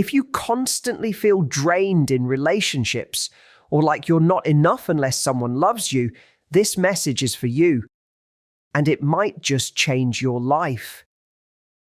If you constantly feel drained in relationships or like you're not enough unless someone loves you, this message is for you. And it might just change your life.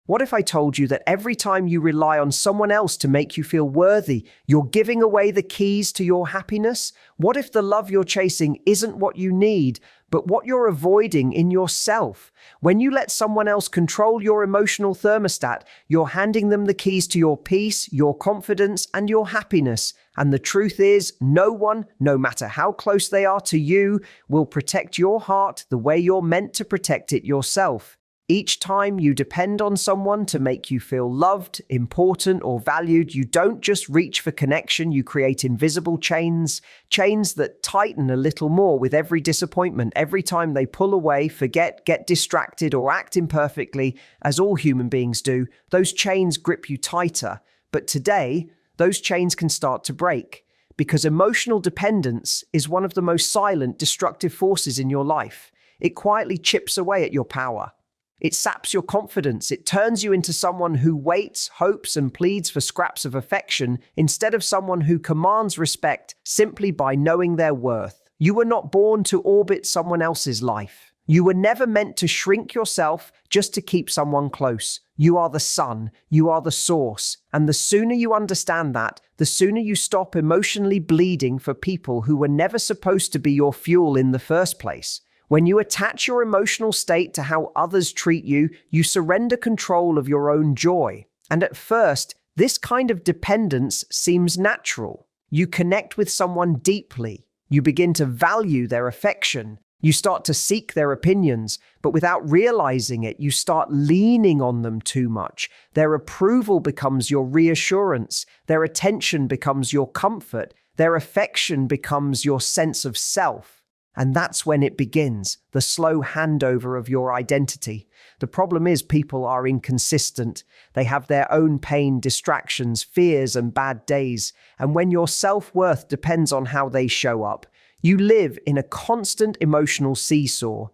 What if I told you that every time you rely on someone else to make you feel worthy, you're giving away the keys to your happiness? What if the love you're chasing isn't what you need, but what you're avoiding in yourself? When you let someone else control your emotional thermostat, you're handing them the keys to your peace, your confidence, and your happiness. And the truth is, no one, no matter how close they are to you, will protect your heart the way you're meant to protect it yourself. Each time you depend on someone to make you feel loved, important, or valued, you don't just reach for connection, you create invisible chains that tighten a little more with every disappointment. Every time they pull away, forget, get distracted, or act imperfectly, as all human beings do, those chains grip you tighter. But today, those chains can start to break, because emotional dependence is one of the most silent, destructive forces in your life. It quietly chips away at your power. It saps your confidence. It turns you into someone who waits, hopes, and pleads for scraps of affection instead of someone who commands respect simply by knowing their worth. You were not born to orbit someone else's life. You were never meant to shrink yourself just to keep someone close. You are the sun. You are the source. And the sooner you understand that, the sooner you stop emotionally bleeding for people who were never supposed to be your fuel in the first place. When you attach your emotional state to how others treat you, you surrender control of your own joy. And at first, this kind of dependence seems natural. You connect with someone deeply. You begin to value their affection. You start to seek their opinions, but without realizing it, you start leaning on them too much. Their approval becomes your reassurance. Their attention becomes your comfort. Their affection becomes your sense of self. And that's when it begins, the slow handover of your identity. The problem is people are inconsistent. They have their own pain, distractions, fears, and bad days. And when your self-worth depends on how they show up, you live in a constant emotional seesaw.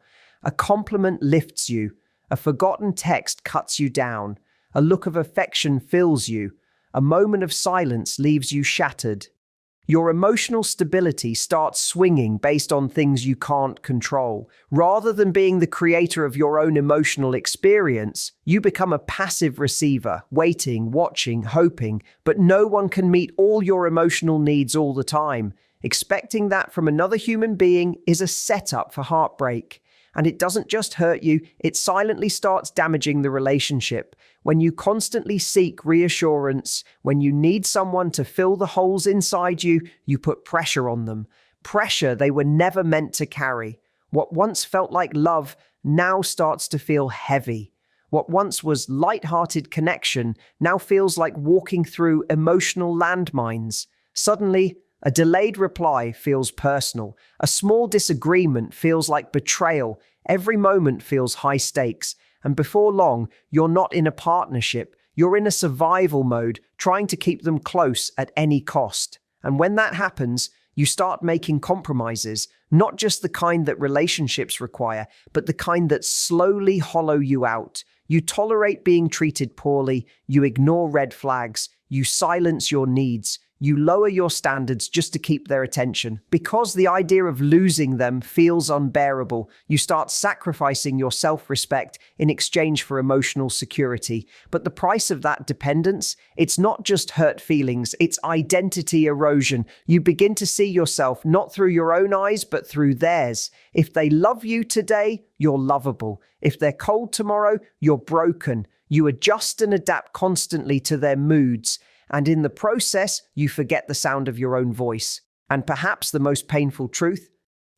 A compliment lifts you. A forgotten text cuts you down. A look of affection fills you. A moment of silence leaves you shattered. Your emotional stability starts swinging based on things you can't control. Rather than being the creator of your own emotional experience, you become a passive receiver, waiting, watching, hoping, but no one can meet all your emotional needs all the time. Expecting that from another human being is a setup for heartbreak. And it doesn't just hurt you, it silently starts damaging the relationship. When you constantly seek reassurance, when you need someone to fill the holes inside you, you put pressure on them. Pressure they were never meant to carry. What once felt like love now starts to feel heavy. What once was light-hearted connection now feels like walking through emotional landmines. Suddenly, a delayed reply feels personal. A small disagreement feels like betrayal. Every moment feels high stakes. And before long, you're not in a partnership. You're in a survival mode, trying to keep them close at any cost. And when that happens, you start making compromises, not just the kind that relationships require, but the kind that slowly hollow you out. You tolerate being treated poorly. You ignore red flags. You silence your needs. You lower your standards just to keep their attention. Because the idea of losing them feels unbearable, you start sacrificing your self-respect in exchange for emotional security. But the price of that dependence, it's not just hurt feelings, it's identity erosion. You begin to see yourself not through your own eyes, but through theirs. If they love you today, you're lovable. If they're cold tomorrow, you're broken. You adjust and adapt constantly to their moods. And in the process, you forget the sound of your own voice. And perhaps the most painful truth?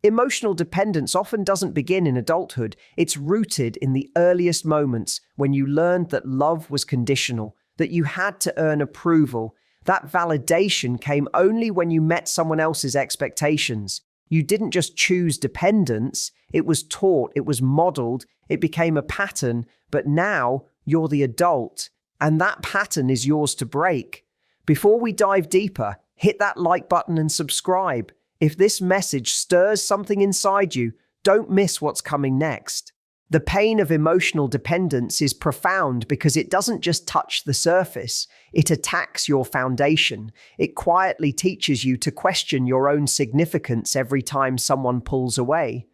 Emotional dependence often doesn't begin in adulthood. It's rooted in the earliest moments when you learned that love was conditional, that you had to earn approval. That validation came only when you met someone else's expectations. You didn't just choose dependence, it was taught, it was modeled, it became a pattern, but now you're the adult. And that pattern is yours to break. Before we dive deeper, hit that like button and subscribe. If this message stirs something inside you, don't miss what's coming next. The pain of emotional dependence is profound because it doesn't just touch the surface, it attacks your foundation. It quietly teaches you to question your own significance every time someone pulls away.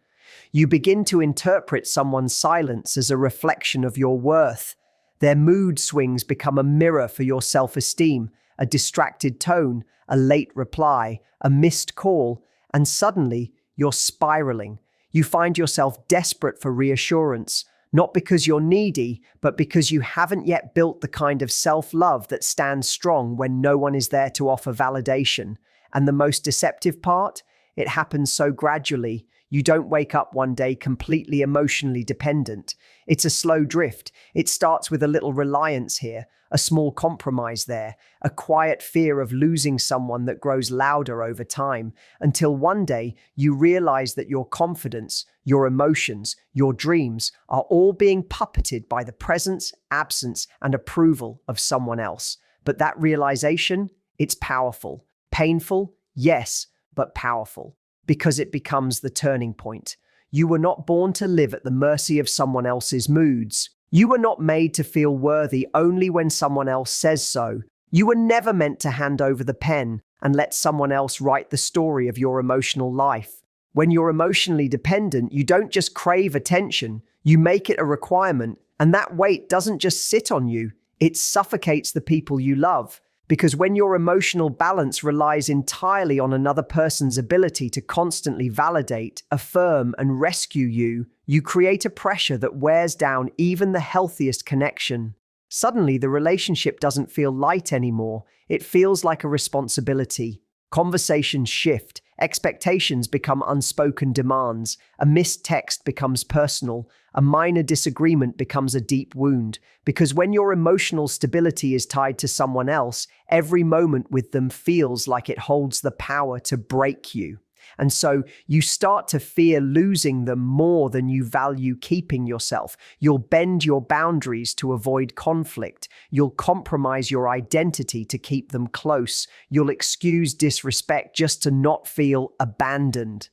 You begin to interpret someone's silence as a reflection of your worth. Their mood swings become a mirror for your self-esteem, a distracted tone, a late reply, a missed call, and suddenly you're spiraling. You find yourself desperate for reassurance, not because you're needy, but because you haven't yet built the kind of self-love that stands strong when no one is there to offer validation. And the most deceptive part? It happens so gradually. You don't wake up one day completely emotionally dependent. It's a slow drift. It starts with a little reliance here, a small compromise there, a quiet fear of losing someone that grows louder over time, until one day you realize that your confidence, your emotions, your dreams are all being puppeted by the presence, absence, and approval of someone else. But that realization, it's powerful. Painful, yes, but powerful. Because it becomes the turning point. You were not born to live at the mercy of someone else's moods. You were not made to feel worthy only when someone else says so. You were never meant to hand over the pen and let someone else write the story of your emotional life. When you're emotionally dependent, you don't just crave attention, you make it a requirement, and that weight doesn't just sit on you, it suffocates the people you love. Because when your emotional balance relies entirely on another person's ability to constantly validate, affirm, and rescue you, you create a pressure that wears down even the healthiest connection. Suddenly, the relationship doesn't feel light anymore. It feels like a responsibility. Conversations shift, expectations become unspoken demands, a missed text becomes personal, a minor disagreement becomes a deep wound. Because when your emotional stability is tied to someone else, every moment with them feels like it holds the power to break you. And so you start to fear losing them more than you value keeping yourself. You'll bend your boundaries to avoid conflict. You'll compromise your identity to keep them close. You'll excuse disrespect just to not feel abandoned.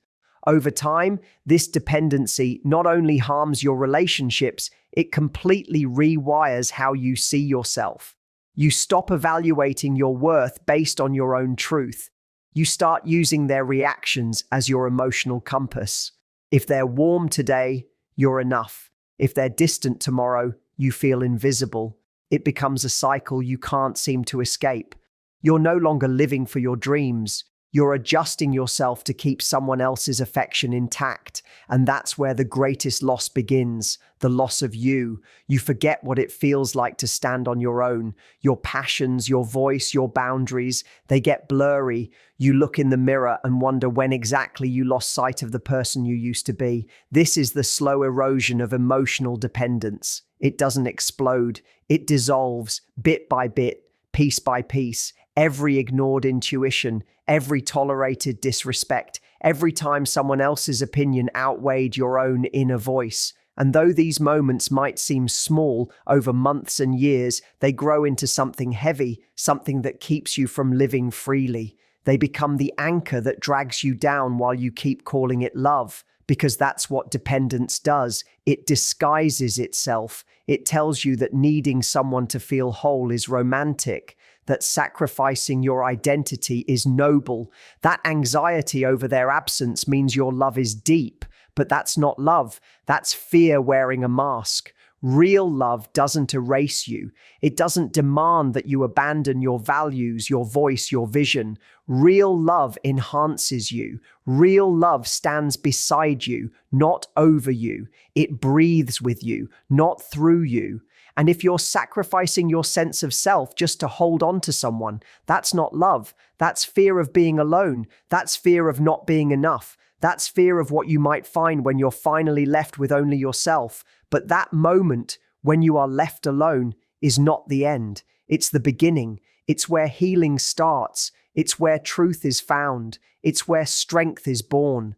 Over time, this dependency not only harms your relationships, it completely rewires how you see yourself. You stop evaluating your worth based on your own truth. You start using their reactions as your emotional compass. If they're warm today, you're enough. If they're distant tomorrow, you feel invisible. It becomes a cycle you can't seem to escape. You're no longer living for your dreams. You're adjusting yourself to keep someone else's affection intact. And that's where the greatest loss begins, the loss of you. You forget what it feels like to stand on your own. Your passions, your voice, your boundaries, they get blurry. You look in the mirror and wonder when exactly you lost sight of the person you used to be. This is the slow erosion of emotional dependence. It doesn't explode. It dissolves bit by bit, piece by piece. Every ignored intuition, every tolerated disrespect, every time someone else's opinion outweighed your own inner voice. And though these moments might seem small over months and years, they grow into something heavy, something that keeps you from living freely. They become the anchor that drags you down while you keep calling it love, because that's what dependence does. It disguises itself. It tells you that needing someone to feel whole is romantic, that sacrificing your identity is noble. That anxiety over their absence means your love is deep, but that's not love. That's fear wearing a mask. Real love doesn't erase you. It doesn't demand that you abandon your values, your voice, your vision. Real love enhances you. Real love stands beside you, not over you. It breathes with you, not through you. And if you're sacrificing your sense of self just to hold on to someone, that's not love. That's fear of being alone. That's fear of not being enough. That's fear of what you might find when you're finally left with only yourself. But that moment when you are left alone is not the end. It's the beginning. It's where healing starts. It's where truth is found. It's where strength is born.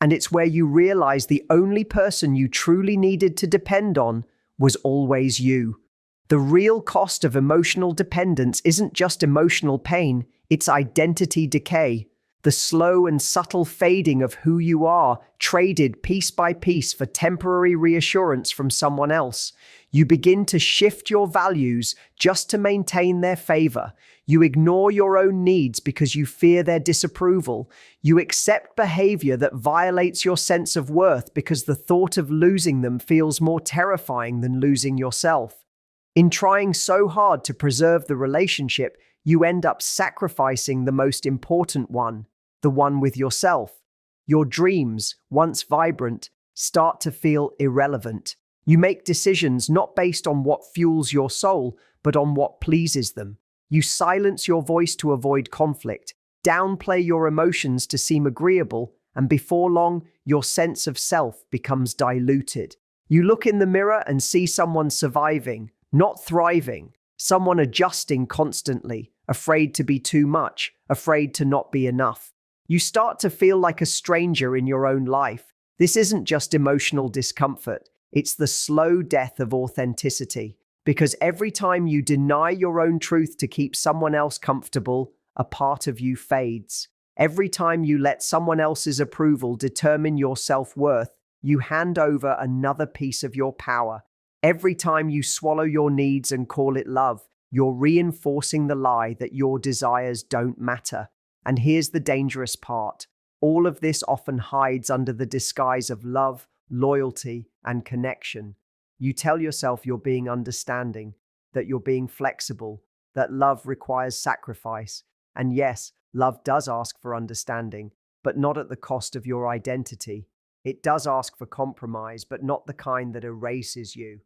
And it's where you realize the only person you truly needed to depend on was always you. The real cost of emotional dependence isn't just emotional pain, it's identity decay. the slow and subtle fading of who you are, traded piece by piece for temporary reassurance from someone else. You begin to shift your values just to maintain their favor. You ignore your own needs because you fear their disapproval. You accept behavior that violates your sense of worth because the thought of losing them feels more terrifying than losing yourself. In trying so hard to preserve the relationship, you end up sacrificing the most important one, the one with yourself. Your dreams, once vibrant, start to feel irrelevant. You make decisions not based on what fuels your soul, but on what pleases them. You silence your voice to avoid conflict, downplay your emotions to seem agreeable, and before long, your sense of self becomes diluted. You look in the mirror and see someone surviving, not thriving, someone adjusting constantly, afraid to be too much, afraid to not be enough. You start to feel like a stranger in your own life. This isn't just emotional discomfort, it's the slow death of authenticity. Because every time you deny your own truth to keep someone else comfortable, a part of you fades. Every time you let someone else's approval determine your self-worth, you hand over another piece of your power. Every time you swallow your needs and call it love, you're reinforcing the lie that your desires don't matter. And here's the dangerous part. All of this often hides under the disguise of love, loyalty, and connection. You tell yourself you're being understanding, that you're being flexible, that love requires sacrifice. And yes, love does ask for understanding, but not at the cost of your identity. It does ask for compromise, but not the kind that erases you.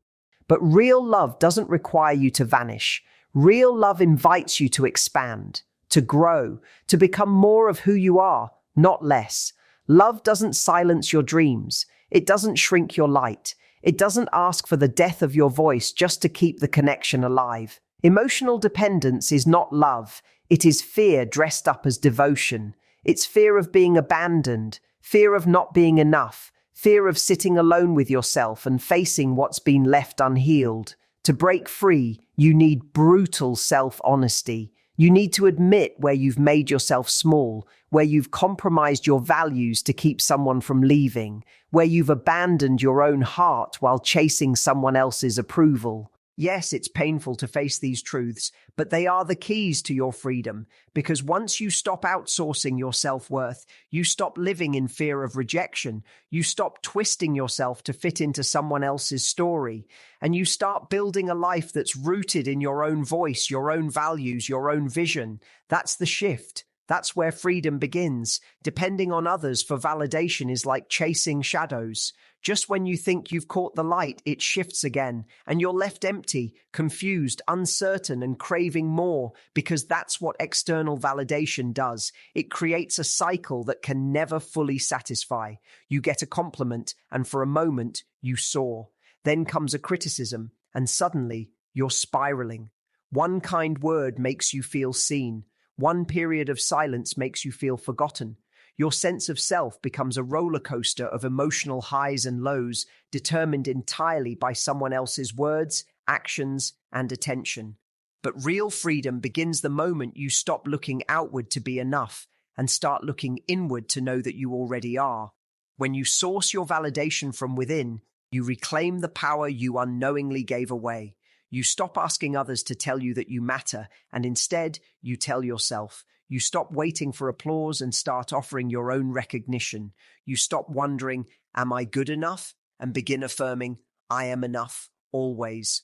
But real love doesn't require you to vanish. Real love invites you to expand, to grow, to become more of who you are, not less. Love doesn't silence your dreams. It doesn't shrink your light. It doesn't ask for the death of your voice just to keep the connection alive. Emotional dependence is not love. It is fear dressed up as devotion. It's fear of being abandoned, fear of not being enough, fear of sitting alone with yourself and facing what's been left unhealed. To break free, you need brutal self-honesty. You need to admit where you've made yourself small, where you've compromised your values to keep someone from leaving, where you've abandoned your own heart while chasing someone else's approval. Yes, it's painful to face these truths, but they are the keys to your freedom, because once you stop outsourcing your self-worth, you stop living in fear of rejection, you stop twisting yourself to fit into someone else's story, and you start building a life that's rooted in your own voice, your own values, your own vision. That's the shift. That's where freedom begins. Depending on others for validation is like chasing shadows. Just when you think you've caught the light, it shifts again, and you're left empty, confused, uncertain, and craving more, because that's what external validation does. It creates a cycle that can never fully satisfy. You get a compliment, and for a moment, you soar. Then comes a criticism, and suddenly, you're spiraling. One kind word makes you feel seen. One period of silence makes you feel forgotten. Your sense of self becomes a roller coaster of emotional highs and lows, determined entirely by someone else's words, actions, and attention. But real freedom begins the moment you stop looking outward to be enough and start looking inward to know that you already are. When you source your validation from within, you reclaim the power you unknowingly gave away. You stop asking others to tell you that you matter, and instead, you tell yourself. You stop waiting for applause and start offering your own recognition. You stop wondering, am I good enough? And begin affirming, I am enough, always.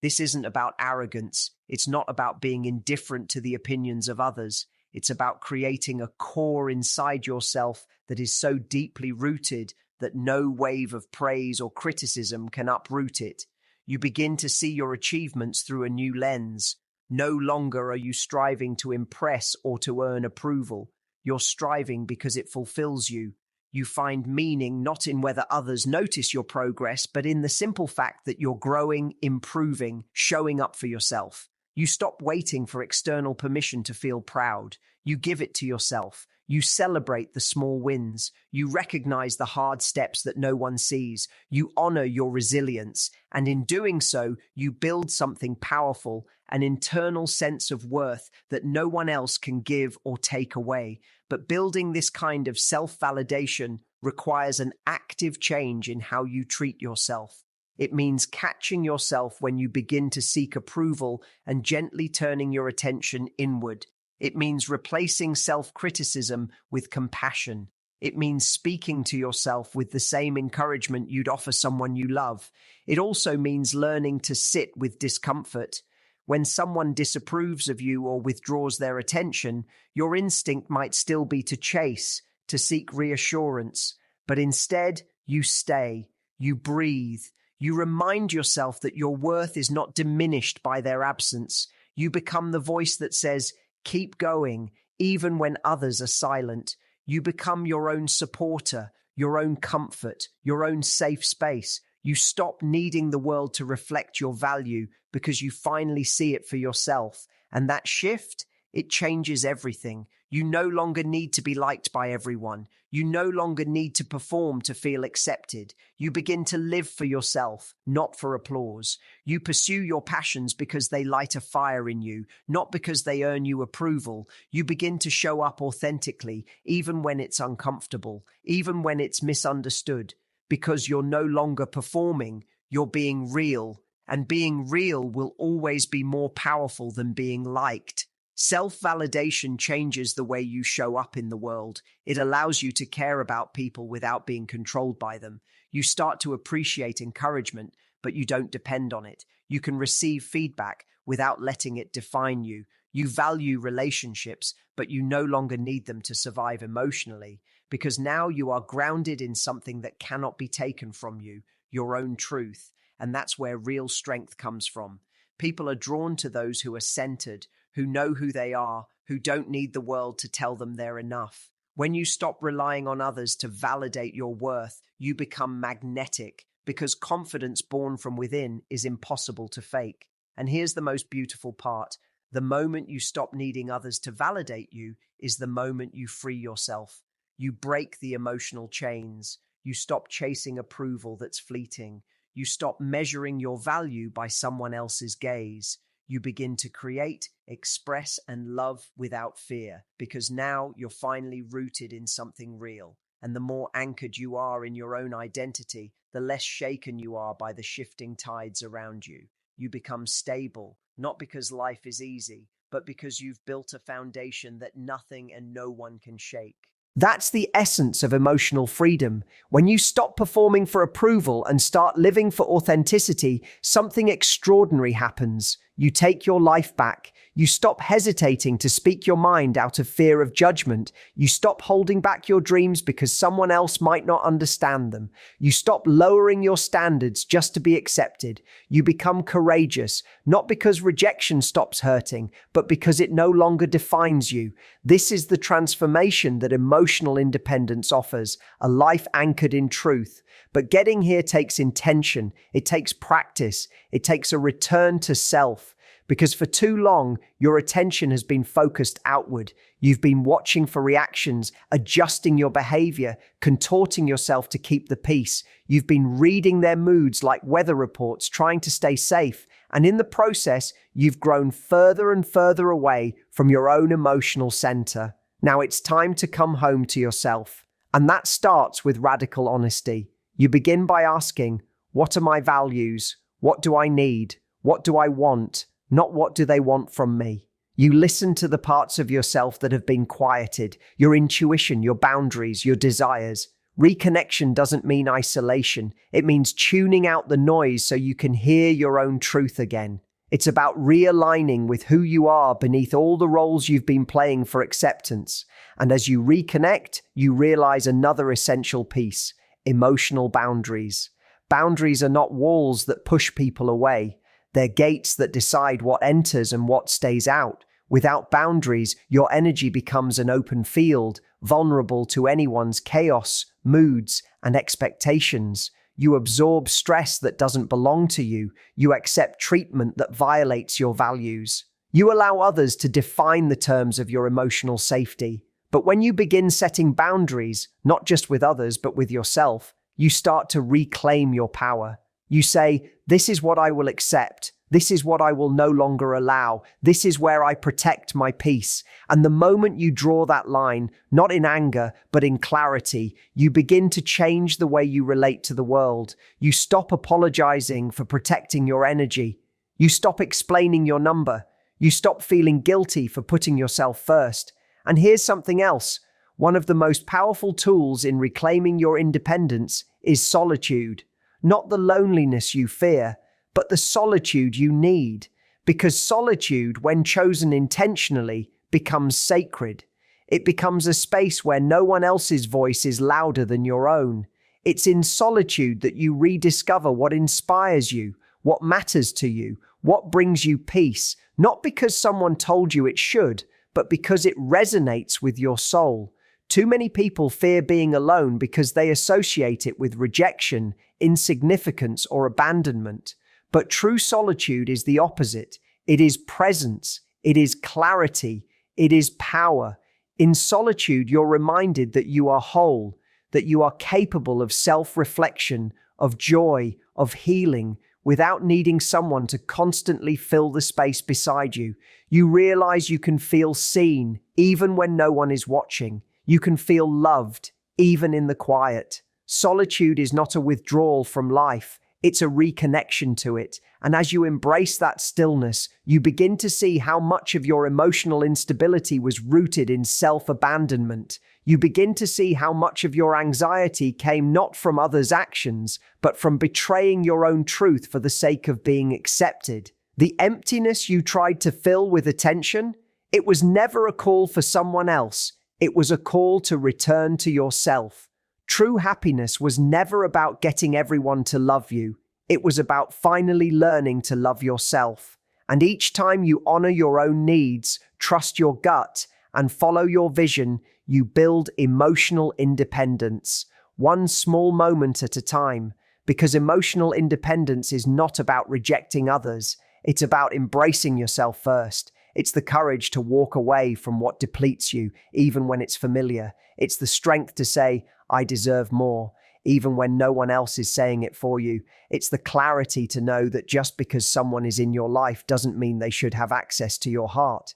This isn't about arrogance. It's not about being indifferent to the opinions of others. It's about creating a core inside yourself that is so deeply rooted that no wave of praise or criticism can uproot it. You begin to see your achievements through a new lens. No longer are you striving to impress or to earn approval. You're striving because it fulfills you. You find meaning not in whether others notice your progress, but in the simple fact that you're growing, improving, showing up for yourself. You stop waiting for external permission to feel proud. You give it to yourself. You celebrate the small wins. You recognize the hard steps that no one sees. You honor your resilience. And in doing so, you build something powerful, an internal sense of worth that no one else can give or take away. But building this kind of self-validation requires an active change in how you treat yourself. It means catching yourself when you begin to seek approval and gently turning your attention inward. It means replacing self-criticism with compassion. It means speaking to yourself with the same encouragement you'd offer someone you love. It also means learning to sit with discomfort. When someone disapproves of you or withdraws their attention, your instinct might still be to chase, to seek reassurance. But instead, you stay, you breathe. You remind yourself that your worth is not diminished by their absence. You become the voice that says, keep going, even when others are silent. You become your own supporter, your own comfort, your own safe space. You stop needing the world to reflect your value because you finally see it for yourself. And that shift, it changes everything. You no longer need to be liked by everyone. You no longer need to perform to feel accepted. You begin to live for yourself, not for applause. You pursue your passions because they light a fire in you, not because they earn you approval. You begin to show up authentically, even when it's uncomfortable, even when it's misunderstood, because you're no longer performing, you're being real. And being real will always be more powerful than being liked. Self-validation changes the way you show up in the world. It allows you to care about people without being controlled by them. You start to appreciate encouragement, but you don't depend on it. You can receive feedback without letting it define you. You value relationships, but you no longer need them to survive emotionally, because now you are grounded in something that cannot be taken from you, your own truth. And that's where real strength comes from. People are drawn to those who are centered, who know who they are, who don't need the world to tell them they're enough. When you stop relying on others to validate your worth, you become magnetic, because confidence born from within is impossible to fake. And here's the most beautiful part. The moment you stop needing others to validate you is the moment you free yourself. You break the emotional chains. You stop chasing approval that's fleeting. You stop measuring your value by someone else's gaze. You begin to create, express, and love without fear, because now you're finally rooted in something real. And the more anchored you are in your own identity, the less shaken you are by the shifting tides around you. You become stable, not because life is easy, but because you've built a foundation that nothing and no one can shake. That's the essence of emotional freedom. When you stop performing for approval and start living for authenticity, something extraordinary happens. You take your life back. You stop hesitating to speak your mind out of fear of judgment. You stop holding back your dreams because someone else might not understand them. You stop lowering your standards just to be accepted. You become courageous, not because rejection stops hurting, but because it no longer defines you. This is the transformation that emotional independence offers, a life anchored in truth. But getting here takes intention, it takes practice, it takes a return to self. Because for too long, your attention has been focused outward. You've been watching for reactions, adjusting your behavior, contorting yourself to keep the peace. You've been reading their moods like weather reports, trying to stay safe. And in the process, you've grown further and further away from your own emotional center. Now it's time to come home to yourself. And that starts with radical honesty. You begin by asking, what are my values? What do I need? What do I want? Not what do they want from me. You listen to the parts of yourself that have been quieted, your intuition, your boundaries, your desires. Reconnection doesn't mean isolation. It means tuning out the noise so you can hear your own truth again. It's about realigning with who you are beneath all the roles you've been playing for acceptance. And as you reconnect, you realize another essential piece: emotional boundaries. Boundaries are not walls that push people away. They're gates that decide what enters and what stays out. Without boundaries, your energy becomes an open field, vulnerable to anyone's chaos, moods, and expectations. You absorb stress that doesn't belong to you. You accept treatment that violates your values. You allow others to define the terms of your emotional safety. But when you begin setting boundaries, not just with others, but with yourself, you start to reclaim your power. You say, this is what I will accept. This is what I will no longer allow. This is where I protect my peace. And the moment you draw that line, not in anger, but in clarity, you begin to change the way you relate to the world. You stop apologizing for protecting your energy. You stop explaining your number. You stop feeling guilty for putting yourself first. And here's something else. One of the most powerful tools in reclaiming your independence is solitude. Not the loneliness you fear, but the solitude you need. Because solitude, when chosen intentionally, becomes sacred. It becomes a space where no one else's voice is louder than your own. It's in solitude that you rediscover what inspires you, what matters to you, what brings you peace, not because someone told you it should, but because it resonates with your soul. Too many people fear being alone because they associate it with rejection, insignificance, or abandonment. But true solitude is the opposite. It is presence. It is clarity. It is power. In solitude, you're reminded that you are whole, that you are capable of self-reflection, of joy, of healing, without needing someone to constantly fill the space beside you. You realize you can feel seen, even when no one is watching. You can feel loved, even in the quiet. Solitude is not a withdrawal from life. It's a reconnection to it. And as you embrace that stillness, you begin to see how much of your emotional instability was rooted in self-abandonment. You begin to see how much of your anxiety came not from others' actions, but from betraying your own truth for the sake of being accepted. The emptiness you tried to fill with attention, it was never a call for someone else. It was a call to return to yourself. True happiness was never about getting everyone to love you. It was about finally learning to love yourself. And each time you honor your own needs, trust your gut, and follow your vision, you build emotional independence, one small moment at a time. Because emotional independence is not about rejecting others. It's about embracing yourself first. It's the courage to walk away from what depletes you, even when it's familiar. It's the strength to say, I deserve more, even when no one else is saying it for you. It's the clarity to know that just because someone is in your life doesn't mean they should have access to your heart.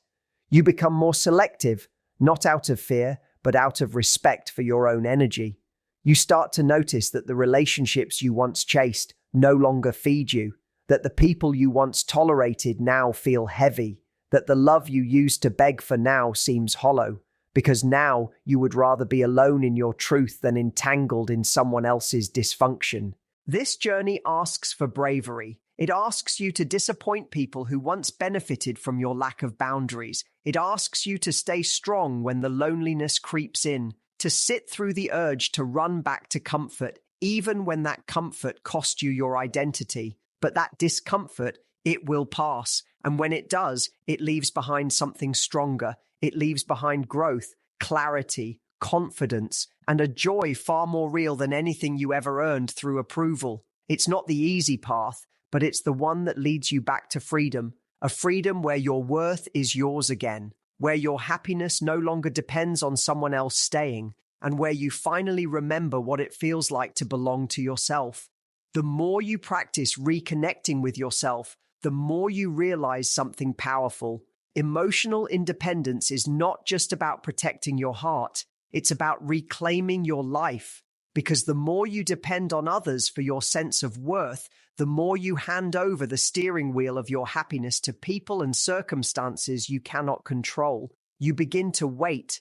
You become more selective, not out of fear, but out of respect for your own energy. You start to notice that the relationships you once chased no longer feed you, that the people you once tolerated now feel heavy, that the love you used to beg for now seems hollow, because now you would rather be alone in your truth than entangled in someone else's dysfunction. This journey asks for bravery. It asks you to disappoint people who once benefited from your lack of boundaries. It asks you to stay strong when the loneliness creeps in, to sit through the urge to run back to comfort, even when that comfort cost you your identity. But that discomfort, it will pass. And when it does, it leaves behind something stronger. It leaves behind growth, clarity, confidence, and a joy far more real than anything you ever earned through approval. It's not the easy path, but it's the one that leads you back to freedom. A freedom where your worth is yours again, where your happiness no longer depends on someone else staying, and where you finally remember what it feels like to belong to yourself. The more you practice reconnecting with yourself, the more you realize something powerful. Emotional independence is not just about protecting your heart, it's about reclaiming your life. Because the more you depend on others for your sense of worth, the more you hand over the steering wheel of your happiness to people and circumstances you cannot control. You begin to wait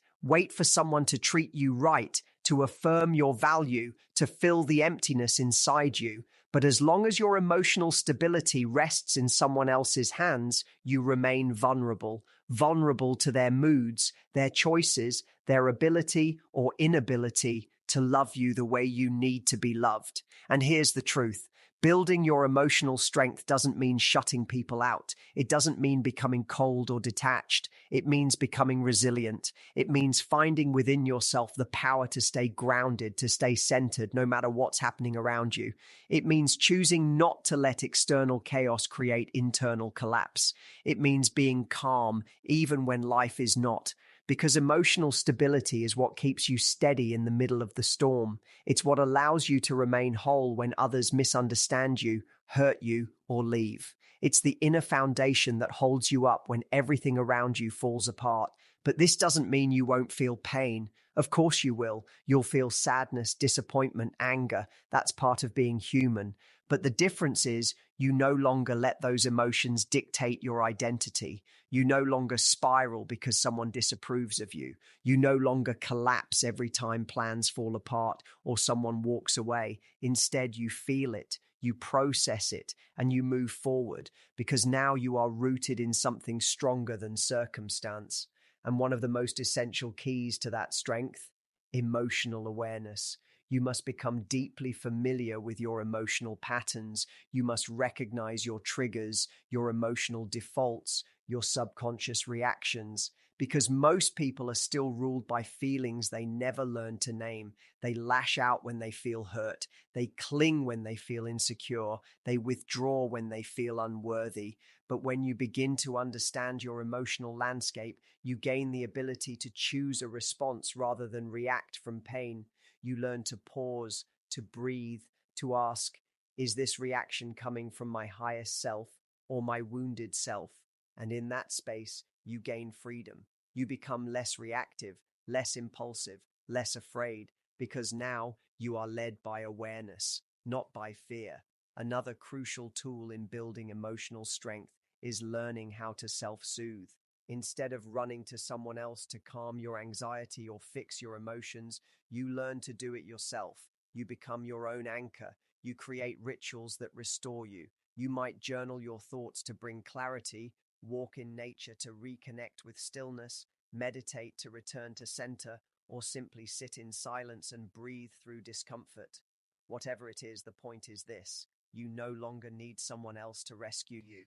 for someone to treat you right, to affirm your value, to fill the emptiness inside you. But as long as your emotional stability rests in someone else's hands, you remain vulnerable to their moods, their choices, their ability or inability to love you the way you need to be loved. And here's the truth. Building your emotional strength doesn't mean shutting people out. It doesn't mean becoming cold or detached. It means becoming resilient. It means finding within yourself the power to stay grounded, to stay centered, no matter what's happening around you. It means choosing not to let external chaos create internal collapse. It means being calm, even when life is not. Because emotional stability is what keeps you steady in the middle of the storm. It's what allows you to remain whole when others misunderstand you, hurt you, or leave. It's the inner foundation that holds you up when everything around you falls apart. But this doesn't mean you won't feel pain. Of course you will. You'll feel sadness, disappointment, anger. That's part of being human. But the difference is you no longer let those emotions dictate your identity. You no longer spiral because someone disapproves of you. You no longer collapse every time plans fall apart or someone walks away. Instead, you feel it, you process it, and you move forward because now you are rooted in something stronger than circumstance. And one of the most essential keys to that strength, emotional awareness. You must become deeply familiar with your emotional patterns. You must recognize your triggers, your emotional defaults, your subconscious reactions, because most people are still ruled by feelings they never learned to name. They lash out when they feel hurt. They cling when they feel insecure. They withdraw when they feel unworthy. But when you begin to understand your emotional landscape, you gain the ability to choose a response rather than react from pain. You learn to pause, to breathe, to ask, is this reaction coming from my highest self or my wounded self? And in that space, you gain freedom. You become less reactive, less impulsive, less afraid, because now you are led by awareness, not by fear. Another crucial tool in building emotional strength is learning how to self-soothe. Instead of running to someone else to calm your anxiety or fix your emotions, you learn to do it yourself. You become your own anchor. You create rituals that restore you. You might journal your thoughts to bring clarity, walk in nature to reconnect with stillness, meditate to return to center, or simply sit in silence and breathe through discomfort. Whatever it is, the point is this: you no longer need someone else to rescue you.